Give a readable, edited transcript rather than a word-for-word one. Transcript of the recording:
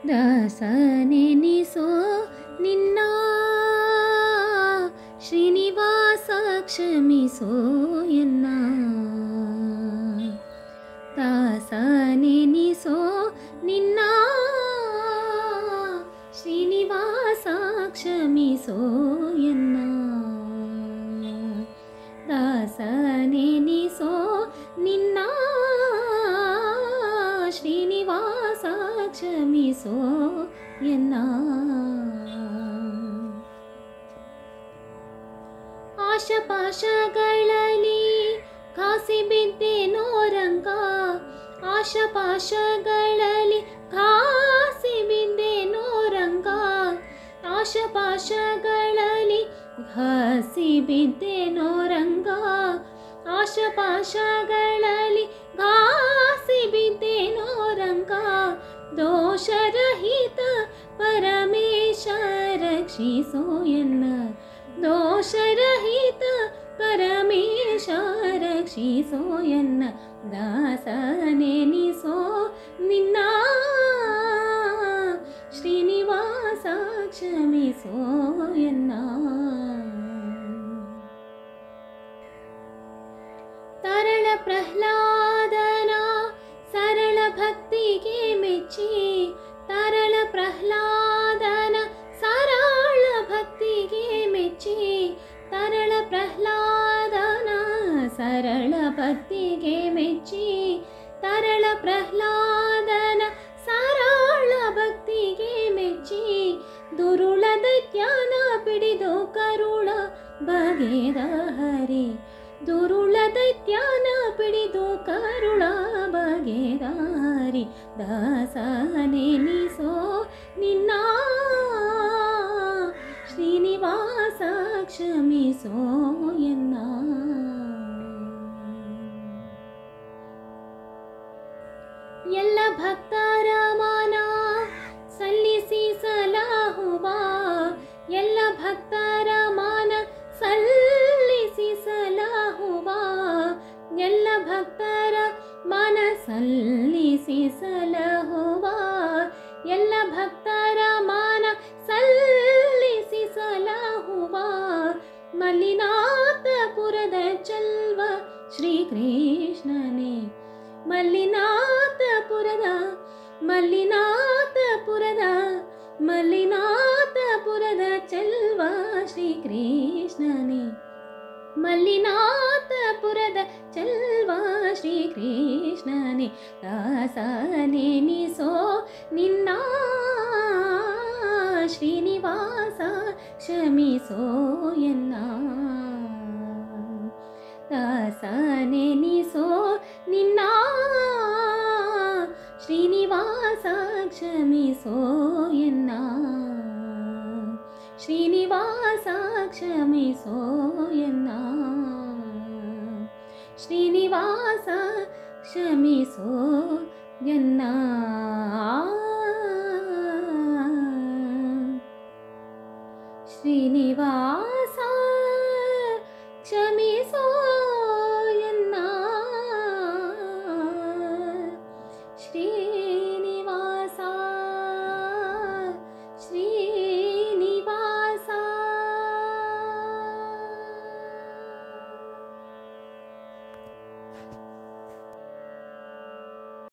ದಾಸನೆನಿಸೋ ನಿನ್ನ ಶ್ರೀನಿವಾಸ ಕ್ಷಮಿಸೋ ಎನ್ನ ದಾಸನೆನಿಸೋ ನಿನ್ನ ಶ್ರೀನಿವಾಸ ಕ್ಷಮಿಸೋ ಎನ್ನ ದಾಸನೆನಿಸೋ ನಿನ್ನ ಶ್ರೀನಿವಾಸ ಕ್ಷಮಿಸೋ ಎನ್ನ ಆಶಪಾಶಗಳಲ್ಲಿ ಕಾಸಿ ಬಿದ್ದೆನೋ ರಂಗ ಆಶಪಾಶಗಳಲ್ಲಿ ಕಾಸಿ ಬಿದ್ದೆನೋ ರಂಗ ಆಶಪಾಶಗಳಲ್ಲಿ ಘಾಸಿ ಬಿದ್ದೆನೋ ರಂಗ ಆಶಪಾಶಗಳಲ್ಲಿ ಘಾಸಿ ಬಿದ್ದೆನೋ ರಂಗ ದೋಷರಹಿತ ಪರಮೇಶ ರಕ್ಷಿಸೋ ಎನ್ನ ದೋಷರಹಿತ ಪರಮೇಶ ರಕ್ಷಿಸೋ ಎನ್ನ ದಾಸನೆನಿಸೋ ನಿನ್ನ ಶ್ರೀನಿವಾಸ ಕ್ಷಮಿಸೋ ಎನ್ನ ತರಳ ಪ್ರಹ್ಲಾದನ ಸರಳ ಭಕ್ತಿಗೆ ಮೆಚ್ಚಿ ತರಳ ಪ್ರಹ್ಲಾದನ ಸರಳ ಭಕ್ತಿಗೆ ಮೆಚ್ಚಿ ತರಳ ಪ್ರಹ್ಲಾದನ ಸರಳ ಭಕ್ತಿಗೆ ಮೆಚ್ಚಿ ತರಳ ಪ್ರಹ್ಲಾದನ ಸರಳ ಭಕ್ತಿಗೆ ಮೆಚ್ಚಿ ದುರುಳ ದೈತ್ಯನ ಪಿಡಿದು ಕರುಳ ಬಗೆದ ಹರಿ ದುರುಳ ದೈತ್ಯನ ಪಿಡಿದು ಕರುಳ ಬಗೆದ ಹರಿ ದಾಸನೆನಿಸೋ ನಿನ್ನ ಶ್ರೀನಿವಾಸ ಕ್ಷಮಿಸೋ ಎನ್ನ ಎಲ್ಲ ಭಕ್ತರ ಮಾನ ಸಲ್ಲಿಸಿ ಸಲಹುವ ಎಲ್ಲ ಭಕ್ತರ ಮಾನ ಸಲ್ಲಿಸಿ ಸಲಹುವ ಎಲ್ಲ ಭಕ್ತರ ಮಾನ ಸಲ್ಲಿಸಿ ಸಲಹುವ ಎಲ್ಲ ಭಕ್ತರ ಮಾನ ಸಲ್ಲಿಸಿ ಸಲಹುವ ಮಲ್ಲಿನಾಥಪುರದ ಚಲ್ವ ಶ್ರೀಕೃಷ್ಣನೇ ಮಲ್ಲಿನಾಥಪುರದ ಮಲ್ಲಿನಾಥಪುರದ ಚಲ್ವ ಶ್ರೀಕೃಷ್ಣನೇ ಮಲ್ಲಿನಾಥಪುರದ ಚಲ್ವ ಶ್ರೀಕೃಷ್ಣನೇ ದಾಸನೆನಿಸೋ ನಿನ್ನ ಶ್ರೀನಿವಾಸ ಕ್ಷಮಿಸೋ ಎನ್ನ ದಾಸನೆನಿಸೋ ನಿನ್ನ ಶ್ರೀನಿವಾಸ ಕ್ಷಮಿಸೋ ಎನ್ನ ಶ್ರೀನಿವಾಸ ಕ್ಷಮಿಸೋ ಎನ್ನ ಶ್ರೀನಿವಾಸ ಕ್ಷಮಿಸೋ ಎನ್ನ ಶ್ರೀನಿವಾಸ ಕ್ಷಮಿಸೋ ಎನ್ನ ಶ್ರೀ